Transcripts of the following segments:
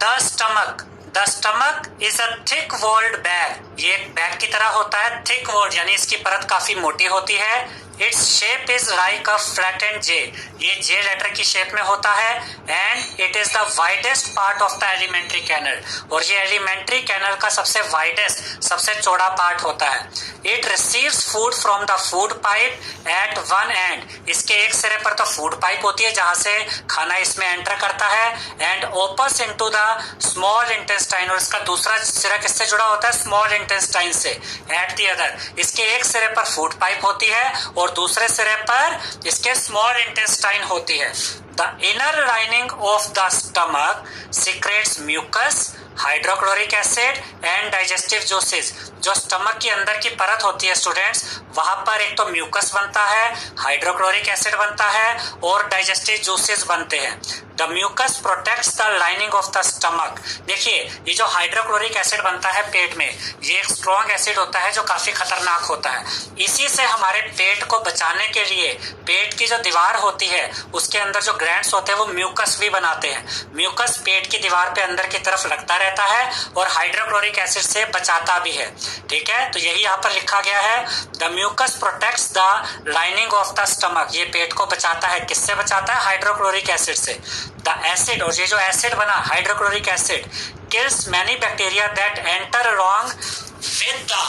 The stomach is a thick walled bag. ये एक bag की तरह होता है, थिक वॉल्ड यानी इसकी परत काफी मोटी होती है। Its shape is like a flattened J, ये जे लेटर की शेप में होता है। And it is the widest part of the alimentary canal, और ये एलिमेंट्री कैनल का सबसे वाइडेस्ट, सबसे चौड़ा पार्ट होता है। It receives food from the food pipe at one end, इसके एक सिरे पर तो फूड पाइप होती है जहां से खाना इसमें एंटर करता है। And opus into the small intestine, और इसका दूसरा सिरा किससे जुड़ा होता है? स्मॉल इंटेस्टाइन से। एट द अदर, इसके एक सिरे पर फूड पाइप होती है और दूसरे सिरे पर इसके स्मॉल इंटेस्टाइन होती है। The inner lining of the stomach secretes mucus, hydrochloric acid and digestive juices. जो स्टमक की अंदर की परत होती है स्टूडेंट्स, वहां पर एक तो म्यूकस बनता है, हाइड्रोक्लोरिक एसिड बनता है और डाइजेस्टिव जूसेस बनते हैं। The mucus protects the lining of the stomach. देखिए, ये जो हाइड्रोक्लोरिक एसिड बनता है पेट में, ये एक स्ट्रॉन्ग एसिड होता है जो काफी खतरनाक होता है। इसी से हमारे पेट को बचाने के लिए पेट की जो दीवार होती है उसके अंदर जो ग्लैंड्स होते हैं वो म्यूकस भी बनाते हैं। म्यूकस पेट की दीवार पे अंदर की तरफ लगता रहता है और हाइड्रोक्लोरिक एसिड से बचाता भी है। ठीक है, तो यही यहाँ पर लिखा गया है, the mucus protects the lining of the stomach. ये पेट को बचाता है, किससे बचाता है? हाइड्रोक्लोरिक एसिड से। द एसिड, और ये जो एसिड बना hydrochloric acid, kills many bacteria that enter along with the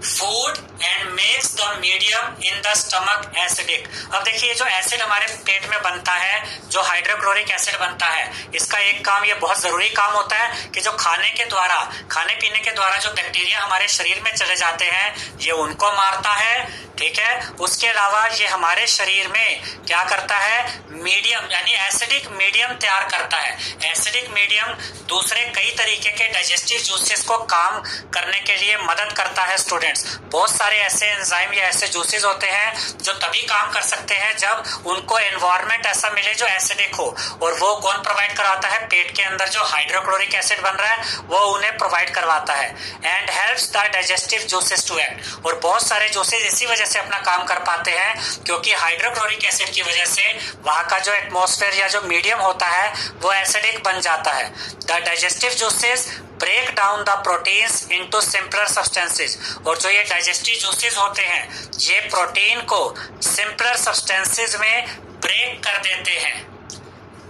food and makes the medium in the stomach acidic। अब देखिए, जो एसिड हमारे पेट में बनता है, जो हाइड्रोक्लोरिक एसिड बनता है, इसका एक काम, ये बहुत जरूरी काम होता है कि जो खाने पीने के द्वारा जो बैक्टीरिया हमारे शरीर में चले जाते हैं, ये उनको मारता है। ठीक है, उसके अलावा ये हमारे शरीर में क्या करता है? मीडियम यानी एसिडिक मीडियम तैयार करता है। एसिडिक मीडियम दूसरे कई तरीके के डाइजेस्टिव जूसेस को काम करने के लिए मदद करता है स्टूडेंट्स। बहुत सारे ऐसे एंजाइम या ऐसे जूसेस होते हैं जो तभी काम कर सकते हैं जब उनको एनवायरनमेंट ऐसा मिले जो एसिडिक हो, और वो कौन प्रोवाइड करवाता है? पेट के अंदर जो हाइड्रोक्लोरिक एसिड बन रहा है वो उन्हें प्रोवाइड करवाता है। And helps the digestive juices to act, और बहुत सारे जूसेस इसी वजह से अपना काम कर पाते हैं क्योंकि हाइड्रोक्लोरिक एसिड की वजह से वहां का जो एटमॉस्फेयर या जो मीडियम होता है वो एसिडिक बन जाता है। The digestive juices break down the proteins into simpler substances, और जो ये डाइजेस्टिव जूसेस होते हैं ये प्रोटीन को सिंपलर सब्सटेंसेस में ब्रेक कर देते हैं।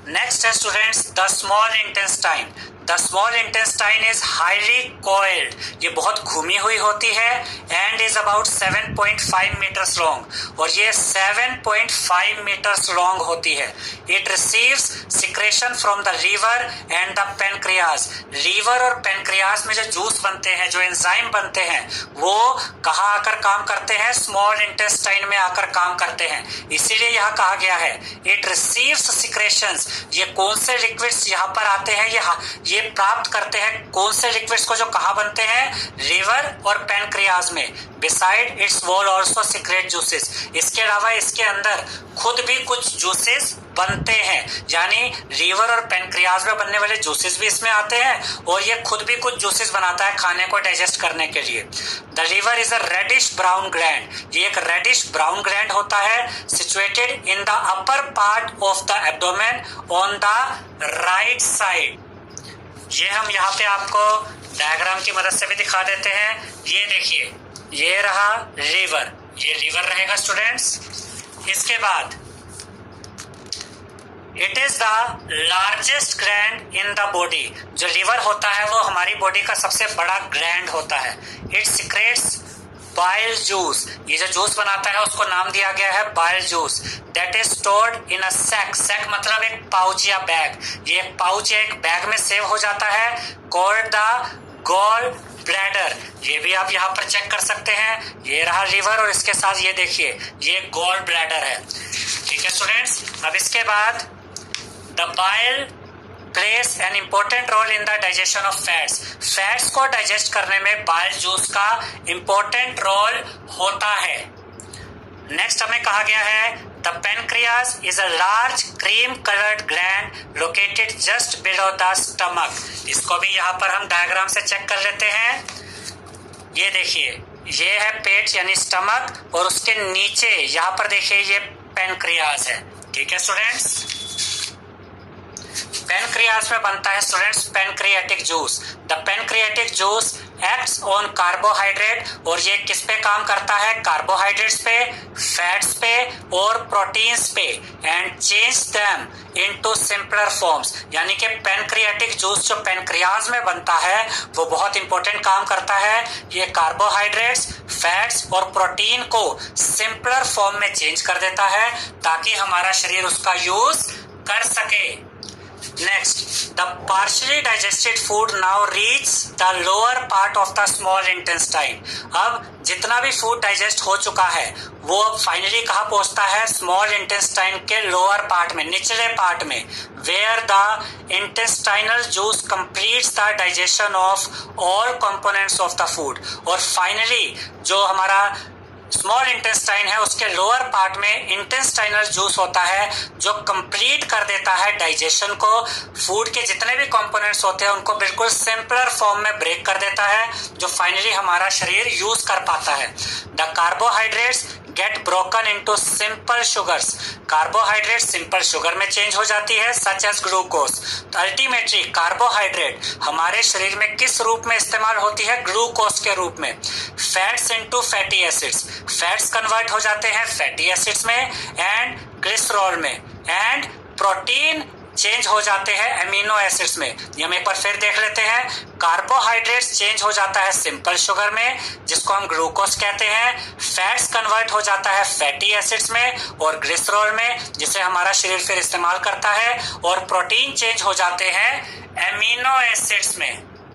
नेक्स्ट है students the small intestine. The small intestine is highly coiled, ये बहुत घूमी हुई होती है। And is about 7.5 metres long, और ये 7.5 मीटर्स लॉन्ग होती है। It receives secretion from the liver and the pancreas. Liver और पेनक्रियाज में जो जूस बनते हैं, जो एंजाइम बनते हैं, वो कहाँ आकर काम करते हैं? स्मॉल इंटेस्टाइन में आकर काम करते हैं। इसीलिए यहाँ कहा गया है इट रिसीव्स सिक्रेशंस। ये कौन से लिक्विड्स यहाँ पर आते हैं? ये प्राप्त करते हैं कौन से लिक्विड्स को, जो कहाँ बनते हैं? लीवर और पेनक्रियाज में। Beside it's wall also secret juices, इसके अलावा इसके अंदर खुद भी कुछ जूसेस बनते हैं, यानी लीवर और पेनक्रियाज में बनने वाले जूसेस भी इसमें आते हैं और ये खुद भी कुछ जूसेस बनाता है खाने को डाइजेस्ट करने के लिए। The liver is a reddish brown gland, ये एक रेडिश ब्राउन ग्लैंड होता है, situated in the upper part of the abdomen on the right side. ये हम यहाँ पे आपको डायग्राम की मदद से भी दिखा देते हैं। ये देखिए, ये रहा लीवर, ये लीवर रहेगा स्टूडेंट्स। इसके बाद it is the largest gland in the body. जो लीवर होता है वो हमारी बॉडी का सबसे बड़ा ग्लैंड होता है। इट सिक्रेट्स बाइल जूस, ये जो जूस बनाता है उसको नाम दिया गया है bile juice. That is stored in a sac, sac मतलब एक पाउच या बैग, ये एक पाउच या एक बैग में सेव हो जाता है, कॉल्ड द गॉल ब्लैडर। ये भी आप यहाँ पर चेक कर सकते हैं। ये रहा लीवर और इसके साथ ये देखिए, ये गॉल ब्लैडर है। ठीक है स्टूडेंट्स, अब इसके बाद the bile plays an important role in the digestion of fats. Fats को डाइजेस्ट करने में बाइल जूस का इम्पोर्टेंट रोल होता है। नेक्स्ट हमें कहा गया है the pancreas is a large cream coloured gland located just below the stomach. इसको भी यहाँ पर हम डायग्राम से चेक कर लेते हैं। ये देखिए, ये है पेट यानी स्टमक और उसके नीचे यहाँ पर देखिए ये पेनक्रियाज है। ठीक है स्टूडेंट्स, पेनक्रियाज में बनता है students pancreatic juice. The pancreatic juice acts on carbohydrate, और ये किस पे काम करता है? कार्बोहाइड्रेट्स पे, फैट्स पे और प्रोटीन्स पे, and change them into simpler forms. यानी कि पेनक्रियाटिक जूस जो पेनक्रियाज में बनता है वो बहुत इंपॉर्टेंट काम करता है। ये कार्बोहाइड्रेट्स, फैट्स और प्रोटीन को सिंपलर फॉर्म में चेंज कर देता है ताकि हमारा शरीर उसका यूज कर सके। Next, the partially digested food now reaches the lower part of the small intestine. अब जितना भी फूड डाइजेस्ट हो चुका है वो अब फाइनली कहाँ पहुंचता है? स्मॉल इंटेस्टाइन के लोअर पार्ट में, निचले पार्ट में, where the intestinal juice completes the digestion of all components of the food. और फाइनली जो हमारा स्मॉल इंटेस्टाइन है उसके लोअर पार्ट में इंटेस्टाइनल जूस होता है जो कंप्लीट कर देता है डाइजेशन को। फूड के जितने भी कंपोनेंट्स होते हैं उनको बिल्कुल सिंपलर फॉर्म में ब्रेक कर देता है जो फाइनली हमारा शरीर यूज कर पाता है। The carbohydrates get broken into simple sugars. Carbohydrate simple sugar में चेंज हो जाती है सच एज ग्लूकोज। तो अल्टीमेटली कार्बोहाइड्रेट हमारे शरीर में किस रूप में इस्तेमाल होती है? ग्लूकोज के रूप में। Fats into fatty acids, fats convert हो जाते हैं फैटी एसिड्स में एंड ग्लिसरॉल में, एंड प्रोटीन चेंज हो जाते हैं एमिनो एसिड्स में। ये हम एक बार फिर देख लेते हैं। कार्बोहाइड्रेट्स चेंज हो जाता है सिंपल शुगर में जिसको हम ग्लूकोज कहते हैं, फैट्स कन्वर्ट हो जाता है फैटी एसिड्स में और ग्लिसरॉल में जिसे हमारा शरीर फिर इस्तेमाल करता है, और प्रोटीन चेंज हो जाते हैं एमिनो एसिड्स में।